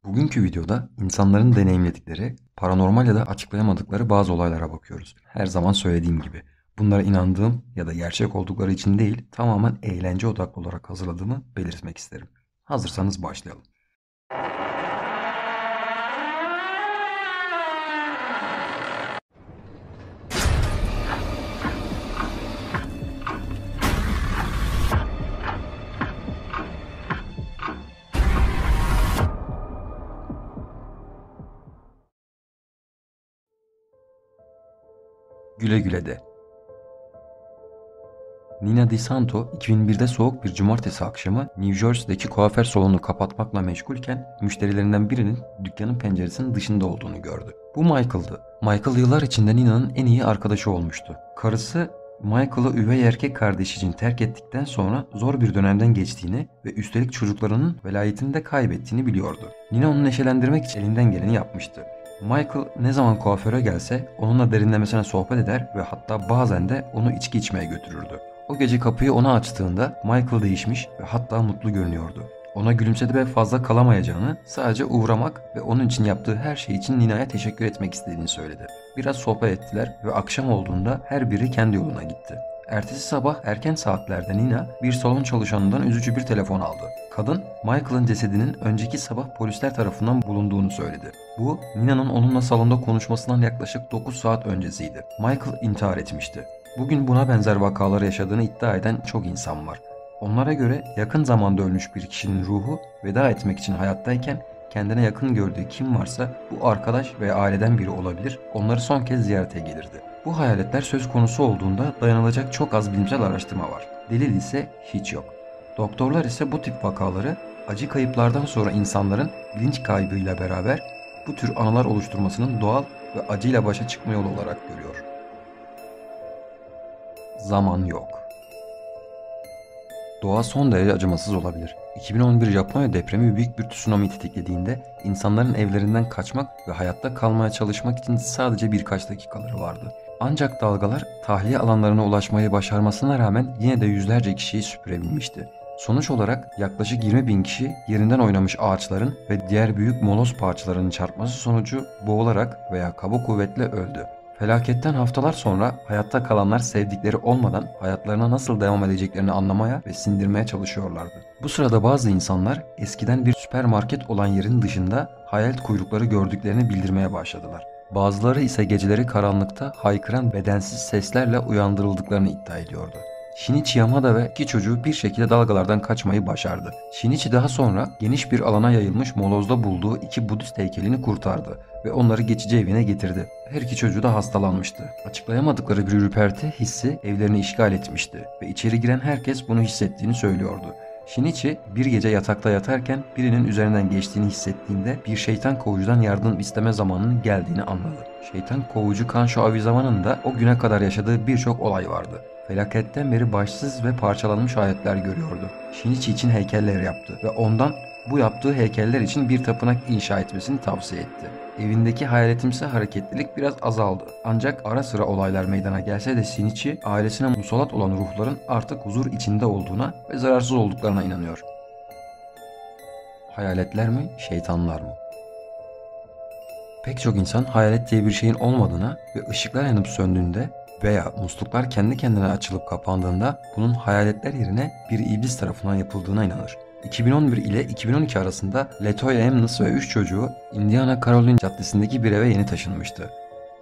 Bugünkü videoda insanların deneyimledikleri, paranormal ya da açıklayamadıkları bazı olaylara bakıyoruz. Her zaman söylediğim gibi. Bunlara inandığım ya da gerçek oldukları için değil, tamamen eğlence odaklı olarak hazırladığımı belirtmek isterim. Hazırsanız başlayalım. Güle güle de. Nina DeSanto 2001'de soğuk bir cumartesi akşamı New Jersey'deki kuaför salonunu kapatmakla meşgulken müşterilerinden birinin dükkanın penceresinin dışında olduğunu gördü. Bu Michael'dı. Michael yıllar içinde Nina'nın en iyi arkadaşı olmuştu. Karısı Michael'ı üvey erkek kardeşi için terk ettikten sonra zor bir dönemden geçtiğini ve üstelik çocuklarının velayetini de kaybettiğini biliyordu. Nina onu neşelendirmek için elinden geleni yapmıştı. Michael ne zaman kuaföre gelse onunla derinlemesine sohbet eder ve hatta bazen de onu içki içmeye götürürdü. O gece kapıyı ona açtığında Michael değişmiş ve hatta mutlu görünüyordu. Ona gülümsedi ve fazla kalamayacağını, sadece uğramak ve onun için yaptığı her şey için Nina'ya teşekkür etmek istediğini söyledi. Biraz sohbet ettiler ve akşam olduğunda her biri kendi yoluna gitti. Ertesi sabah erken saatlerde Nina bir salon çalışanından üzücü bir telefon aldı. Kadın, Michael'ın cesedinin önceki sabah polisler tarafından bulunduğunu söyledi. Bu, Nina'nın onunla salonda konuşmasından yaklaşık 9 saat öncesiydi. Michael intihar etmişti. Bugün buna benzer vakaları yaşadığını iddia eden çok insan var. Onlara göre yakın zamanda ölmüş bir kişinin ruhu veda etmek için hayattayken kendine yakın gördüğü kim varsa bu arkadaş veya aileden biri olabilir, onları son kez ziyarete gelirdi. Bu hayaletler söz konusu olduğunda dayanılacak çok az bilimsel araştırma var. Delil ise hiç yok. Doktorlar ise bu tip vakaları acı kayıplardan sonra insanların bilinç kaybıyla beraber bu tür anılar oluşturmasının doğal ve acıyla başa çıkma yolu olarak görüyor. Zaman yok. Doğa son derece acımasız olabilir. 2011 Japonya depremi büyük bir tsunami tetiklediğinde insanların evlerinden kaçmak ve hayatta kalmaya çalışmak için sadece birkaç dakikaları vardı. Ancak dalgalar tahliye alanlarına ulaşmayı başarmasına rağmen yine de yüzlerce kişiyi süpürebilmişti. Sonuç olarak yaklaşık 20 bin kişi yerinden oynamış ağaçların ve diğer büyük moloz parçalarının çarpması sonucu boğularak veya kaba kuvvetle öldü. Felaketten haftalar sonra hayatta kalanlar sevdikleri olmadan hayatlarına nasıl devam edeceklerini anlamaya ve sindirmeye çalışıyorlardı. Bu sırada bazı insanlar eskiden bir süpermarket olan yerin dışında hayalet kuyrukları gördüklerini bildirmeye başladılar. Bazıları ise geceleri karanlıkta haykıran bedensiz seslerle uyandırıldıklarını iddia ediyordu. Shinichi Yamada ve iki çocuğu bir şekilde dalgalardan kaçmayı başardı. Shinichi daha sonra geniş bir alana yayılmış molozda bulduğu iki Budist heykelini kurtardı ve onları geçici evine getirdi. Her iki çocuğu da hastalanmıştı. Açıklayamadıkları bir ürperti hissi evlerini işgal etmişti ve içeri giren herkes bunu hissettiğini söylüyordu. Shinichi bir gece yatakta yatarken birinin üzerinden geçtiğini hissettiğinde bir şeytan kovucudan yardım isteme zamanının geldiğini anladı. Şeytan kovucu Kansho Awizawa'nın da o güne kadar yaşadığı birçok olay vardı. Felaketten beri başsız ve parçalanmış hayatlar görüyordu. Shinichi için heykeller yaptı ve ondan bu yaptığı heykeller için bir tapınak inşa etmesini tavsiye etti. Evindeki hayaletimsi hareketlilik biraz azaldı. Ancak ara sıra olaylar meydana gelse de Shinichi ailesine musallat olan ruhların artık huzur içinde olduğuna ve zararsız olduklarına inanıyor. Hayaletler mi, şeytanlar mı? Pek çok insan hayalet diye bir şeyin olmadığına ve ışıklar yanıp söndüğünde veya musluklar kendi kendine açılıp kapandığında bunun hayaletler yerine bir iblis tarafından yapıldığına inanır. 2011 ile 2012 arasında Latoya Emnes ve 3 çocuğu Indiana Caroline Caddesi'ndeki bir eve yeni taşınmıştı.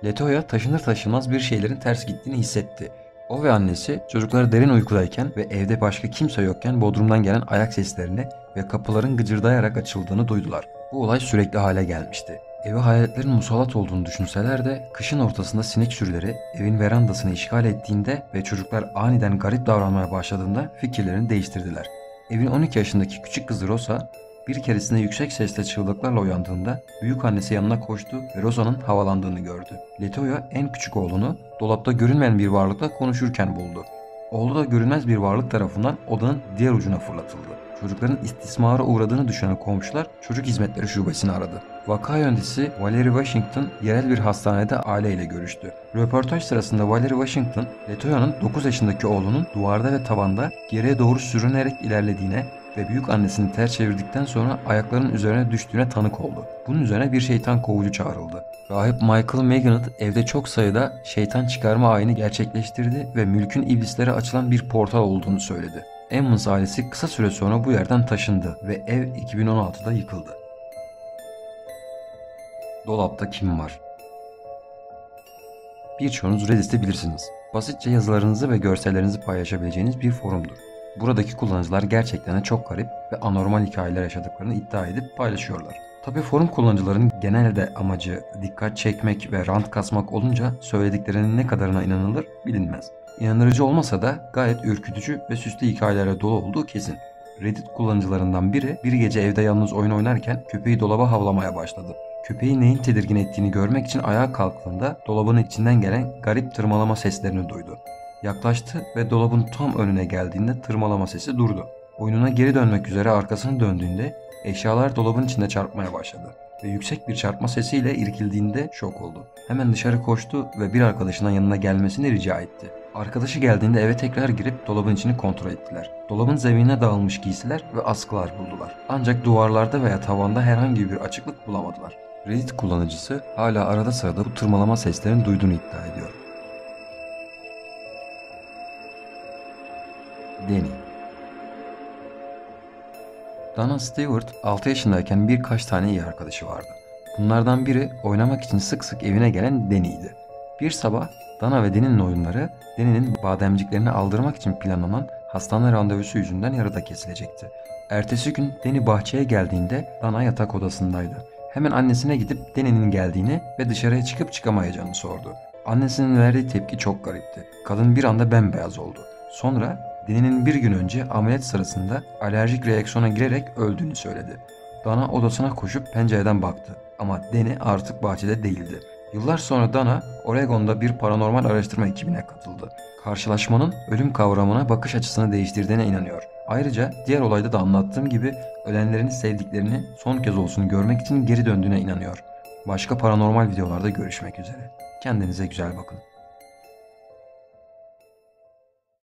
Latoya taşınır taşınmaz bir şeylerin ters gittiğini hissetti. O ve annesi çocukları derin uykudayken ve evde başka kimse yokken bodrumdan gelen ayak seslerini ve kapıların gıcırdayarak açıldığını duydular. Bu olay sürekli hale gelmişti. Eve hayaletlerin musallat olduğunu düşünseler de kışın ortasında sinek sürüleri evin verandasını işgal ettiğinde ve çocuklar aniden garip davranmaya başladığında fikirlerini değiştirdiler. Evin 12 yaşındaki küçük kızı Rosa bir keresinde yüksek sesle çığlıklarla uyandığında büyük annesi yanına koştu ve Rosa'nın havalandığını gördü. Letoya en küçük oğlunu dolapta görünmeyen bir varlıkla konuşurken buldu. Oğlu da görünmez bir varlık tarafından odanın diğer ucuna fırlatıldı. Çocukların istismara uğradığını düşünen komşular çocuk hizmetleri şubesini aradı. Vaka yöneticisi Valerie Washington yerel bir hastanede aileyle görüştü. Röportaj sırasında Valerie Washington, Letoya'nın 9 yaşındaki oğlunun duvarda ve tavanda geriye doğru sürünerek ilerlediğine, ve büyük annesini ters çevirdikten sonra ayaklarının üzerine düştüğüne tanık oldu. Bunun üzerine bir şeytan kovucu çağrıldı. Rahip Michael Magnus evde çok sayıda şeytan çıkarma ayini gerçekleştirdi ve mülkün iblislere açılan bir portal olduğunu söyledi. Emmons ailesi kısa süre sonra bu yerden taşındı ve ev 2016'da yıkıldı. Dolapta kim var? Birçoğunuz Reddit'i bilirsiniz. Basitçe yazılarınızı ve görsellerinizi paylaşabileceğiniz bir forumdur. Buradaki kullanıcılar gerçekten de çok garip ve anormal hikayeler yaşadıklarını iddia edip paylaşıyorlar. Tabi forum kullanıcıların genelde amacı dikkat çekmek ve rant kasmak olunca söylediklerinin ne kadarına inanılır bilinmez. İnandırıcı olmasa da gayet ürkütücü ve süslü hikayelerle dolu olduğu kesin. Reddit kullanıcılarından biri bir gece evde yalnız oyun oynarken köpeği dolaba havlamaya başladı. Köpeği neyin tedirgin ettiğini görmek için ayağa kalktığında dolabın içinden gelen garip tırmalama seslerini duydu. Yaklaştı ve dolabın tam önüne geldiğinde tırmalama sesi durdu. Oyununa geri dönmek üzere arkasını döndüğünde eşyalar dolabın içinde çarpmaya başladı ve yüksek bir çarpma sesiyle irkildiğinde şok oldu. Hemen dışarı koştu ve bir arkadaşından yanına gelmesini rica etti. Arkadaşı geldiğinde eve tekrar girip dolabın içini kontrol ettiler. Dolabın zeminine dağılmış giysiler ve askılar buldular. Ancak duvarlarda veya tavanda herhangi bir açıklık bulamadılar. Reddit kullanıcısı hala arada sırada bu tırmalama seslerini duyduğunu iddia ediyor. Danny. Dana Stewart 6 yaşındayken birkaç tane iyi arkadaşı vardı. Bunlardan biri oynamak için sık sık evine gelen Danny'ydi. Bir sabah Dana ve Danny'nin oyunları Danny'nin bademciklerini aldırmak için planlanan hastane randevusu yüzünden yarıda kesilecekti. Ertesi gün Danny bahçeye geldiğinde Dana yatak odasındaydı. Hemen annesine gidip Danny'nin geldiğini ve dışarıya çıkıp çıkamayacağını sordu. Annesinin verdiği tepki çok garipti. Kadın bir anda bembeyaz oldu. Sonra Danny'nin bir gün önce ameliyat sırasında alerjik reaksiyona girerek öldüğünü söyledi. Dana odasına koşup pencereden baktı ama Danny artık bahçede değildi. Yıllar sonra Dana, Oregon'da bir paranormal araştırma ekibine katıldı. Karşılaşmanın ölüm kavramına bakış açısını değiştirdiğine inanıyor. Ayrıca diğer olayda da anlattığım gibi ölenlerin sevdiklerini son kez olsun görmek için geri döndüğüne inanıyor. Başka paranormal videolarda görüşmek üzere. Kendinize güzel bakın.